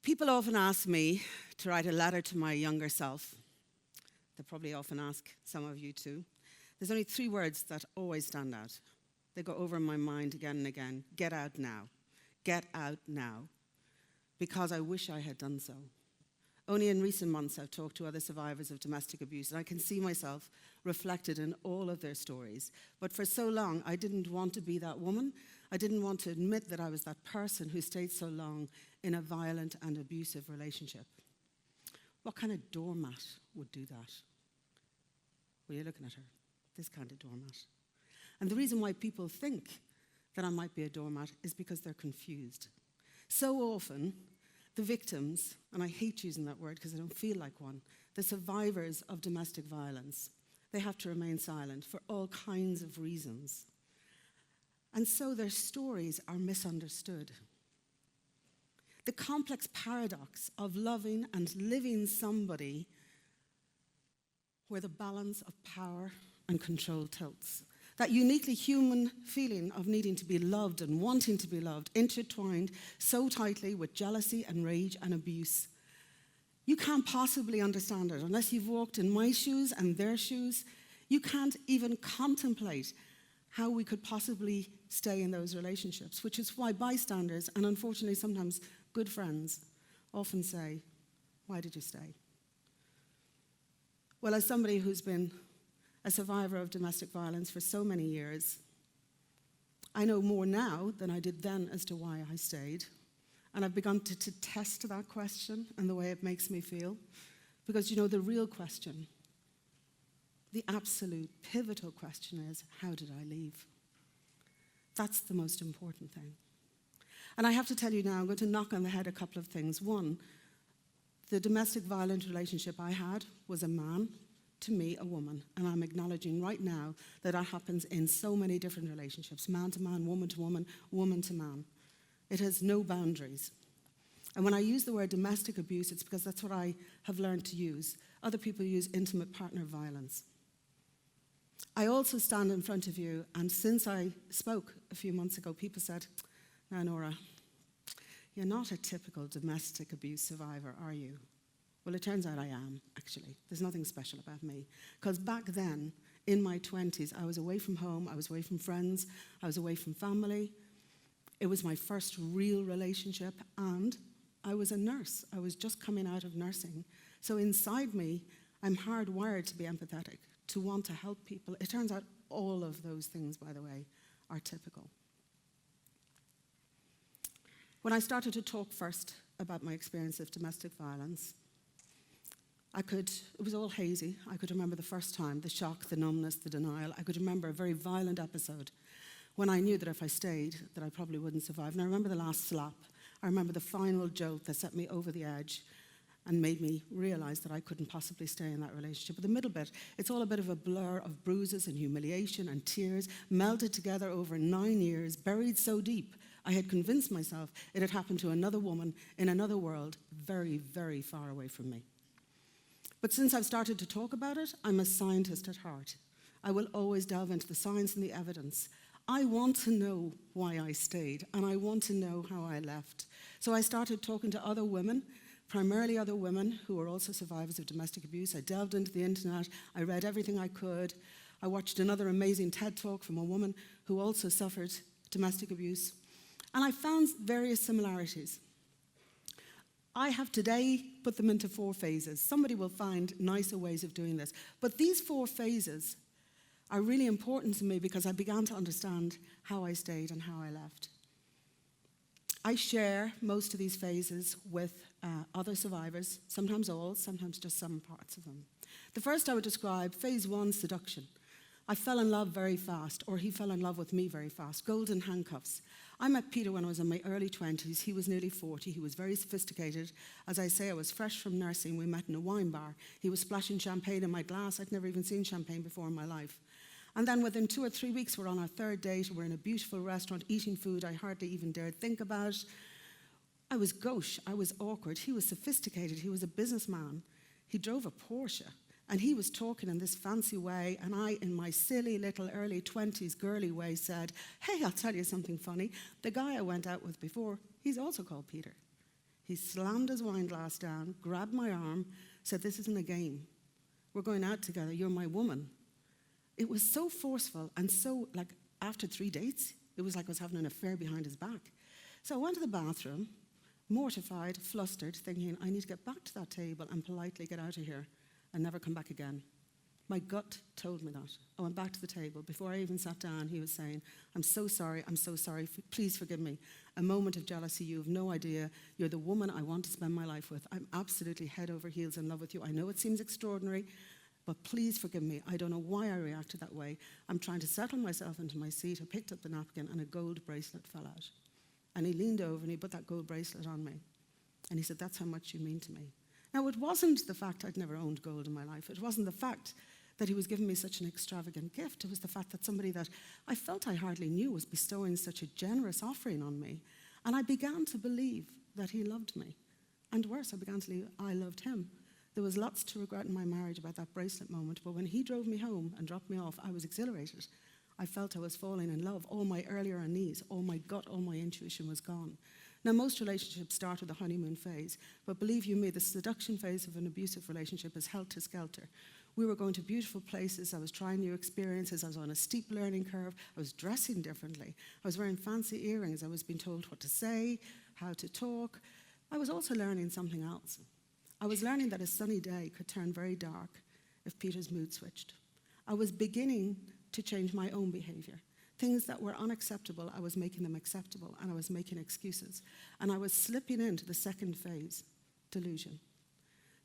People often ask me to write a letter to my younger self. They probably often ask some of you too. There's only 3 words that always stand out. They go over in my mind again and again. Get out now. Get out now. Because I wish I had done so. Only in recent months I've talked to other survivors of domestic abuse, and I can see myself reflected in all of their stories. But for so long, I didn't want to be that woman. I didn't want to admit that I was that person who stayed so long in a violent and abusive relationship. What kind of doormat would do that? Well, you're looking at her. This kind of doormat. And the reason why people think that I might be a doormat is because they're confused. So often, the victims, and I hate using that word because I don't feel like one, the survivors of domestic violence, they have to remain silent for all kinds of reasons. And so their stories are misunderstood. The complex paradox of loving and living somebody where the balance of power and control tilts. That uniquely human feeling of needing to be loved and wanting to be loved, intertwined so tightly with jealousy and rage and abuse. You can't possibly understand it unless you've walked in my shoes and their shoes. You can't even contemplate how we could possibly stay in those relationships, which is why bystanders, and unfortunately sometimes good friends, often say, "Why did you stay?" Well, as somebody who's been a survivor of domestic violence for so many years, I know more now than I did then as to why I stayed. And I've begun to test that question and the way it makes me feel. Because, you know, the real question, the absolute pivotal question is, how did I leave? That's the most important thing. And I have to tell you now, I'm going to knock on the head a couple of things. One, the domestic violent relationship I had was a man to me, a woman. And I'm acknowledging right now that that happens in so many different relationships, man to man, woman to woman, woman to man. It has no boundaries. And when I use the word domestic abuse, it's because that's what I have learned to use. Other people use intimate partner violence. I also stand in front of you, and since I spoke a few months ago, people said, "Now, Norah, you're not a typical domestic abuse survivor, are you?" Well, it turns out I am, actually. There's nothing special about me. Because back then, in my 20s, I was away from home, I was away from friends, I was away from family. It was my first real relationship, and I was a nurse. I was just coming out of nursing. So inside me, I'm hardwired to be empathetic, to want to help people. It turns out all of those things, by the way, are typical. When I started to talk first about my experience of domestic violence, it was all hazy. I could remember the first time, the shock, the numbness, the denial. I could remember a very violent episode when I knew that if I stayed, that I probably wouldn't survive. And I remember the last slap. I remember the final jolt that set me over the edge and made me realize that I couldn't possibly stay in that relationship. But the middle bit, it's all a bit of a blur of bruises and humiliation and tears, melted together over 9 years, buried so deep, I had convinced myself it had happened to another woman in another world, very, very far away from me. But since I've started to talk about it, I'm a scientist at heart. I will always delve into the science and the evidence. I want to know why I stayed, and I want to know how I left. So I started talking to other women, primarily other women who were also survivors of domestic abuse. I delved into the internet. I read everything I could. I watched another amazing TED talk from a woman who also suffered domestic abuse. And I found various similarities. I have today put them into 4 phases. Somebody will find nicer ways of doing this. But these 4 phases are really important to me because I began to understand how I stayed and how I left. I share most of these phases with other survivors, sometimes all, sometimes just some parts of them. The first I would describe, phase 1, seduction. I fell in love very fast, or he fell in love with me very fast, golden handcuffs. I met Peter when I was in my early 20s. He was nearly 40. He was very sophisticated. As I say, I was fresh from nursing. We met in a wine bar. He was splashing champagne in my glass. I'd never even seen champagne before in my life. And then within 2 or 3 weeks, we're on our 3rd date. We're in a beautiful restaurant eating food I hardly even dared think about. I was gauche. I was awkward. He was sophisticated. He was a businessman. He drove a Porsche. And he was talking in this fancy way, and I, in my silly little early 20s girly way, said, "Hey, I'll tell you something funny. The guy I went out with before, he's also called Peter. He slammed his wine glass down, grabbed my arm, said, "This isn't a game. We're going out together. You're my woman." It was so forceful and so, like, after 3 dates, it was like I was having an affair behind his back. So I went to the bathroom, mortified, flustered, thinking, I need to get back to that table and politely get out of here and never come back again. My gut told me that. I went back to the table. Before I even sat down, he was saying, I'm so sorry, please forgive me. A moment of jealousy, you have no idea. You're the woman I want to spend my life with. I'm absolutely head over heels in love with you. I know it seems extraordinary, but please forgive me. I don't know why I reacted that way. I'm trying to settle myself into my seat. I picked up the napkin and a gold bracelet fell out. And he leaned over and he put that gold bracelet on me. And he said, "That's how much you mean to me." Now, it wasn't the fact I'd never owned gold in my life. It wasn't the fact that he was giving me such an extravagant gift. It was the fact that somebody that I felt I hardly knew was bestowing such a generous offering on me. And I began to believe that he loved me. And worse, I began to believe I loved him. There was lots to regret in my marriage about that bracelet moment, but when he drove me home and dropped me off, I was exhilarated. I felt I was falling in love. All my earlier unease, all my gut, all my intuition was gone. Now, most relationships start with the honeymoon phase, but believe you me, the seduction phase of an abusive relationship is helter-skelter. We were going to beautiful places, I was trying new experiences, I was on a steep learning curve, I was dressing differently, I was wearing fancy earrings, I was being told what to say, how to talk. I was also learning something else. I was learning that a sunny day could turn very dark if Peter's mood switched. I was beginning to change my own behavior. Things that were unacceptable, I was making them acceptable, and I was making excuses. And I was slipping into the second phase, delusion.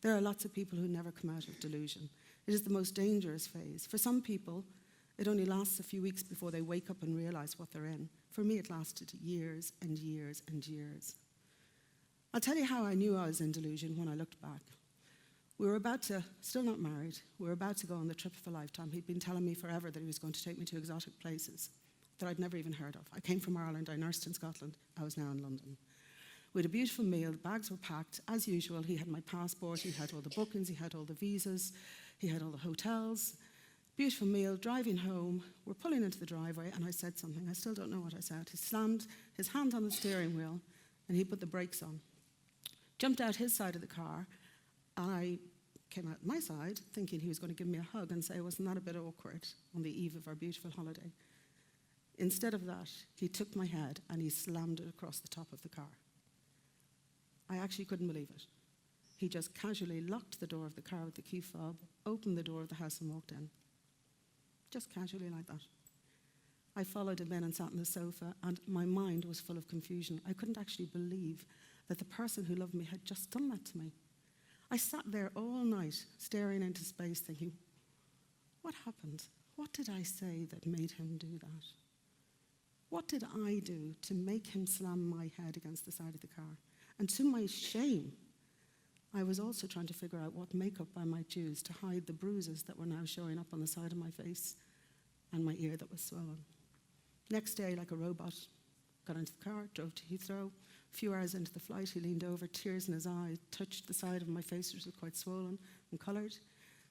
There are lots of people who never come out of delusion. It is the most dangerous phase. For some people, it only lasts a few weeks before they wake up and realize what they're in. For me, it lasted years and years and years. I'll tell you how I knew I was in delusion when I looked back. We were about to, still not married, we were about to go on the trip of a lifetime. He'd been telling me forever that he was going to take me to exotic places that I'd never even heard of. I came from Ireland, I nursed in Scotland, I was now in London. We had a beautiful meal, the bags were packed. As usual, he had my passport, he had all the bookings, he had all the visas, he had all the hotels. Beautiful meal, driving home, we're pulling into the driveway, and I said something. I still don't know what I said. He slammed his hand on the steering wheel, and he put the brakes on. Jumped out his side of the car, and I came out my side, thinking he was going to give me a hug and say, wasn't that a bit awkward on the eve of our beautiful holiday? Instead of that, he took my head and he slammed it across the top of the car. I actually couldn't believe it. He just casually locked the door of the car with the key fob, opened the door of the house and walked in. Just casually like that. I followed him in and sat on the sofa, and my mind was full of confusion. I couldn't actually believe that the person who loved me had just done that to me. I sat there all night, staring into space, thinking, what happened? What did I say that made him do that? What did I do to make him slam my head against the side of the car? And to my shame, I was also trying to figure out what makeup I might use to hide the bruises that were now showing up on the side of my face and my ear that was swollen. Next day, like a robot, got into the car, drove to Heathrow. A few hours into the flight, he leaned over, tears in his eyes, touched the side of my face, which was quite swollen and coloured.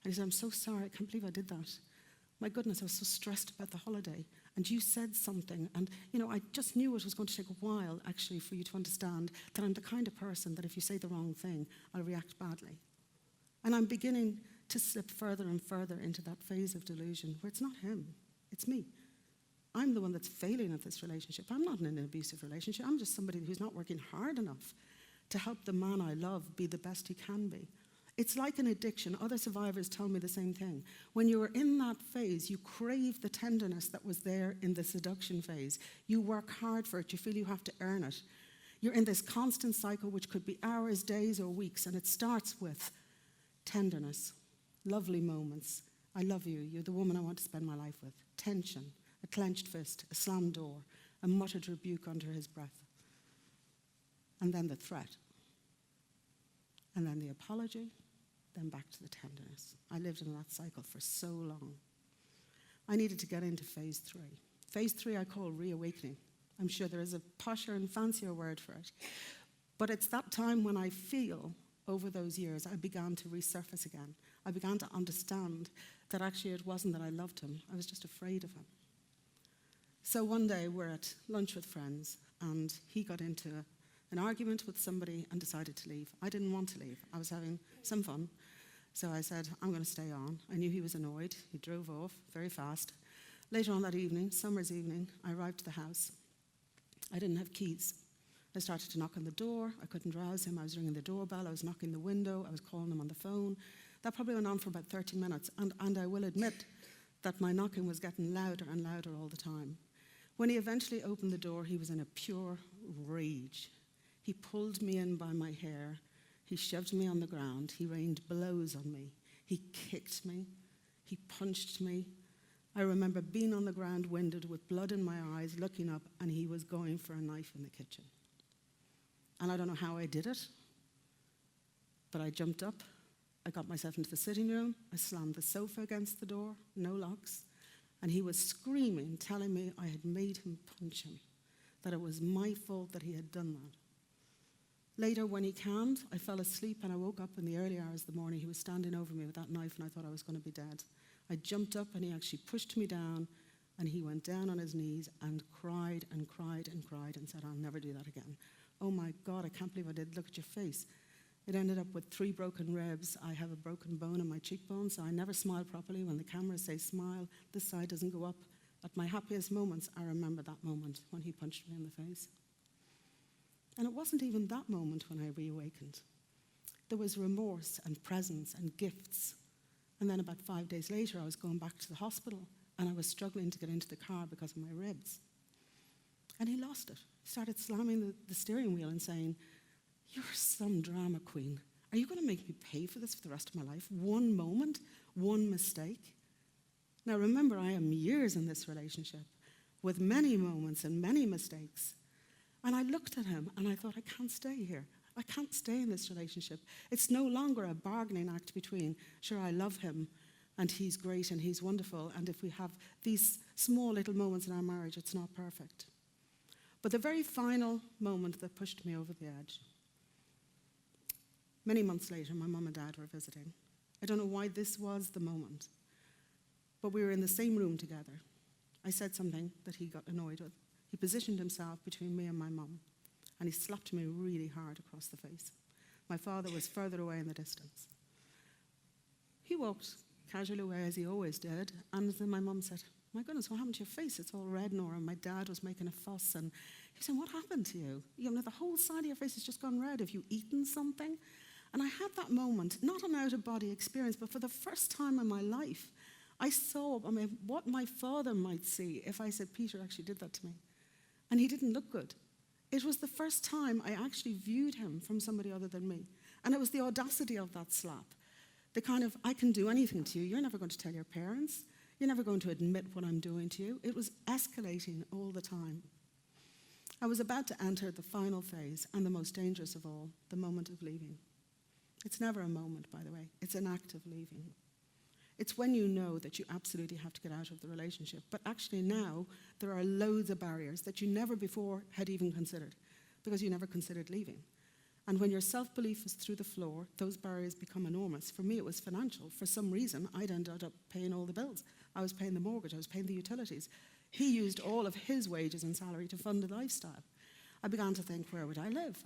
And he said, I'm so sorry, I can't believe I did that. My goodness, I was so stressed about the holiday. And you said something, and I just knew it was going to take a while, actually, for you to understand that I'm the kind of person that if you say the wrong thing, I'll react badly. And I'm beginning to slip further and further into that phase of delusion where it's not him, it's me. I'm the one that's failing at this relationship. I'm not in an abusive relationship. I'm just somebody who's not working hard enough to help the man I love be the best he can be. It's like an addiction. Other survivors tell me the same thing. When you're in that phase, you crave the tenderness that was there in the seduction phase. You work hard for it. You feel you have to earn it. You're in this constant cycle, which could be hours, days, or weeks, and it starts with tenderness, lovely moments. I love you. You're the woman I want to spend my life with. Tension, a clenched fist, a slammed door, a muttered rebuke under his breath. And then the threat. And then the apology. Then back to the tenderness. I lived in that cycle for so long. I needed to get into phase 3. Phase 3 I call reawakening. I'm sure there is a posher and fancier word for it. But it's that time when I feel, over those years, I began to resurface again. I began to understand that actually it wasn't that I loved him, I was just afraid of him. So one day we're at lunch with friends, and he got into an argument with somebody and decided to leave. I didn't want to leave. I was having some fun. So I said, I'm going to stay on. I knew he was annoyed. He drove off very fast. Later on that evening, summer's evening, I arrived at the house. I didn't have keys. I started to knock on the door. I couldn't rouse him. I was ringing the doorbell. I was knocking the window. I was calling him on the phone. That probably went on for about 30 minutes. And I will admit that my knocking was getting louder and louder all the time. When he eventually opened the door, he was in a pure rage. He pulled me in by my hair. He shoved me on the ground. He rained blows on me. He kicked me. He punched me. I remember being on the ground, winded, with blood in my eyes, looking up, and he was going for a knife in the kitchen. And I don't know how I did it, but I jumped up. I got myself into the sitting room. I slammed the sofa against the door, no locks. And he was screaming, telling me I had made him punch him, that it was my fault that he had done that. Later, when he calmed, I fell asleep and I woke up in the early hours of the morning. He was standing over me with that knife and I thought I was going to be dead. I jumped up and he actually pushed me down and he went down on his knees and cried and cried and cried and said, I'll never do that again. Oh my God, I can't believe I did. Look at your face. It ended up with 3 broken ribs. I have a broken bone in my cheekbone, so I never smile properly. When the cameras say smile, this side doesn't go up. At my happiest moments, I remember that moment when he punched me in the face. And it wasn't even that moment when I reawakened. There was remorse and presence and gifts. And then about 5 days later, I was going back to the hospital and I was struggling to get into the car because of my ribs. And he lost it. He started slamming the steering wheel and saying, you're some drama queen. Are you going to make me pay for this for the rest of my life? One moment, one mistake. Now remember, I am years in this relationship with many moments and many mistakes. And I looked at him and I thought, I can't stay here. I can't stay in this relationship. It's no longer a bargaining act between, sure, I love him and he's great and he's wonderful, and if we have these small little moments in our marriage, it's not perfect. But the very final moment that pushed me over the edge, many months later, my mum and dad were visiting. I don't know why this was the moment, but we were in the same room together. I said something that he got annoyed with. He positioned himself between me and my mum, and he slapped me really hard across the face. My father was further away in the distance. He walked casually away, as he always did, and then my mum said, my goodness, what happened to your face? It's all red, Norah. And my dad was making a fuss, and he was saying, what happened to you? You know, the whole side of your face has just gone red. Have you eaten something? And I had that moment, not an out-of-body experience, but for the first time in my life, I saw what my father might see if I said, Peter actually did that to me. And he didn't look good. It was the first time I actually viewed him from somebody other than me. And it was the audacity of that slap. The kind of, I can do anything to you. You're never going to tell your parents. You're never going to admit what I'm doing to you. It was escalating all the time. I was about to enter the final phase, and the most dangerous of all, the moment of leaving. It's never a moment, by the way. It's an act of leaving. It's when you know that you absolutely have to get out of the relationship. But actually now, there are loads of barriers that you never before had even considered, because you never considered leaving. And when your self-belief is through the floor, those barriers become enormous. For me, it was financial. For some reason, I'd ended up paying all the bills. I was paying the mortgage. I was paying the utilities. He used all of his wages and salary to fund a lifestyle. I began to think, where would I live?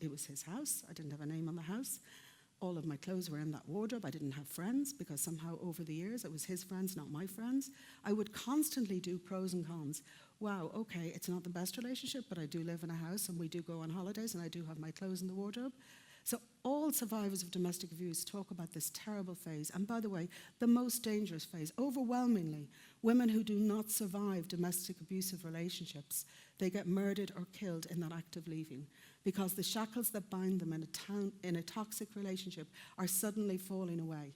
It was his house. I didn't have a name on the house. All of my clothes were in that wardrobe. I didn't have friends because somehow over the years it was his friends, not my friends. I would constantly do pros and cons. Wow, okay, it's not the best relationship, but I do live in a house and we do go on holidays and I do have my clothes in the wardrobe. So all survivors of domestic abuse talk about this terrible phase. And by the way, the most dangerous phase, overwhelmingly, women who do not survive domestic abusive relationships, they get murdered or killed in that act of leaving, because the shackles that bind them in a toxic relationship are suddenly falling away.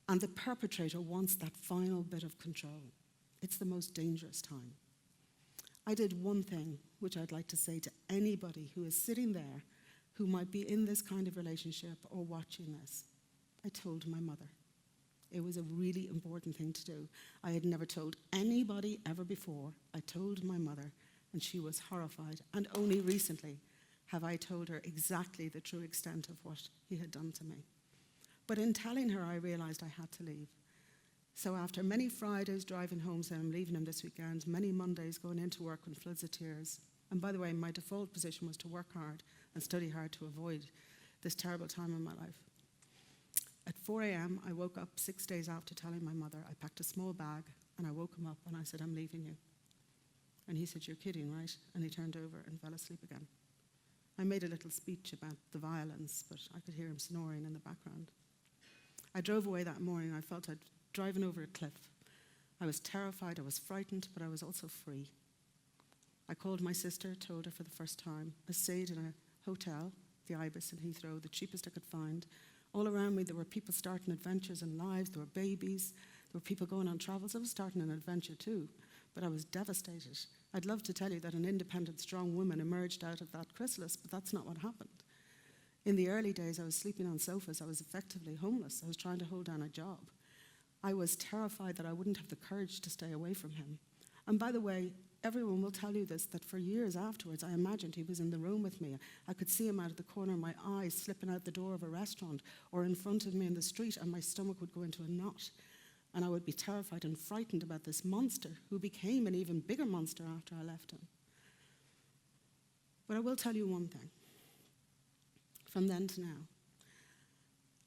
And the perpetrator wants that final bit of control. It's the most dangerous time. I did one thing, which I'd like to say to anybody who is sitting there who might be in this kind of relationship or watching this. I told my mother. It was a really important thing to do. I had never told anybody ever before. I told my mother, and she was horrified. And only recently have I told her exactly the true extent of what he had done to me. But in telling her, I realized I had to leave. So after many Fridays driving home saying I'm leaving him this weekend, many Mondays going into work in floods of tears, And by the way, my default position was to work hard and study hard to avoid this terrible time in my life. At 4 a.m., I woke up 6 days after telling my mother. I packed a small bag and I woke him up and I said, "I'm leaving you." And he said, "You're kidding, right?" And he turned over and fell asleep again. I made a little speech about the violence, but I could hear him snoring in the background. I drove away that morning. I felt I'd driven over a cliff. I was terrified, I was frightened, but I was also free. I called my sister, told her for the first time. I stayed in a hotel, the Ibis in Heathrow, the cheapest I could find. All around me, there were people starting adventures and lives. There were babies. There were people going on travels. I was starting an adventure too, but I was devastated. I'd love to tell you that an independent, strong woman emerged out of that chrysalis, but that's not what happened. In the early days, I was sleeping on sofas. I was effectively homeless. I was trying to hold down a job. I was terrified that I wouldn't have the courage to stay away from him. And by the way, everyone will tell you this, that for years afterwards, I imagined he was in the room with me. I could see him out of the corner of my eye, slipping out the door of a restaurant or in front of me in the street, and my stomach would go into a knot. And I would be terrified and frightened about this monster who became an even bigger monster after I left him. But I will tell you one thing. From then to now,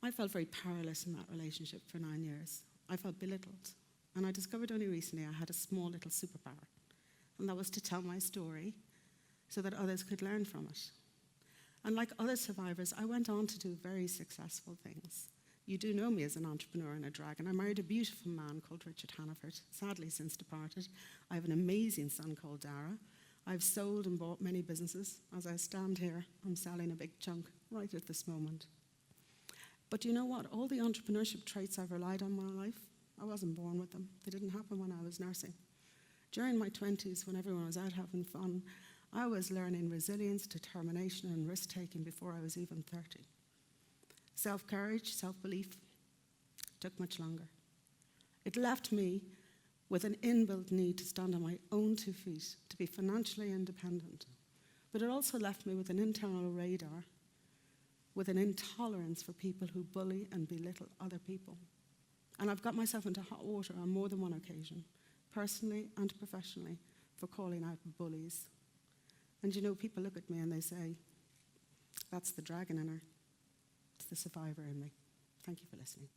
I felt very powerless in that relationship for 9 years. I felt belittled. And I discovered only recently I had a small little superpower. And that was to tell my story so that others could learn from it. And like other survivors, I went on to do very successful things. You do know me as an entrepreneur and a dragon. I married a beautiful man called Richard Hannaford, sadly since departed. I have an amazing son called Dara. I've sold and bought many businesses. As I stand here, I'm selling a big chunk right at this moment. But you know what? All the entrepreneurship traits I've relied on in my life, I wasn't born with them. They didn't happen when I was nursing. During my 20s, when everyone was out having fun, I was learning resilience, determination, and risk-taking before I was even 30. Self-courage, self-belief took much longer. It left me with an inbuilt need to stand on my own 2 feet, to be financially independent. But it also left me with an internal radar, with an intolerance for people who bully and belittle other people. And I've got myself into hot water on more than one occasion, personally and professionally, for calling out bullies. And you know, people look at me and they say, "That's the dragon in her. It's the survivor in me." Thank you for listening.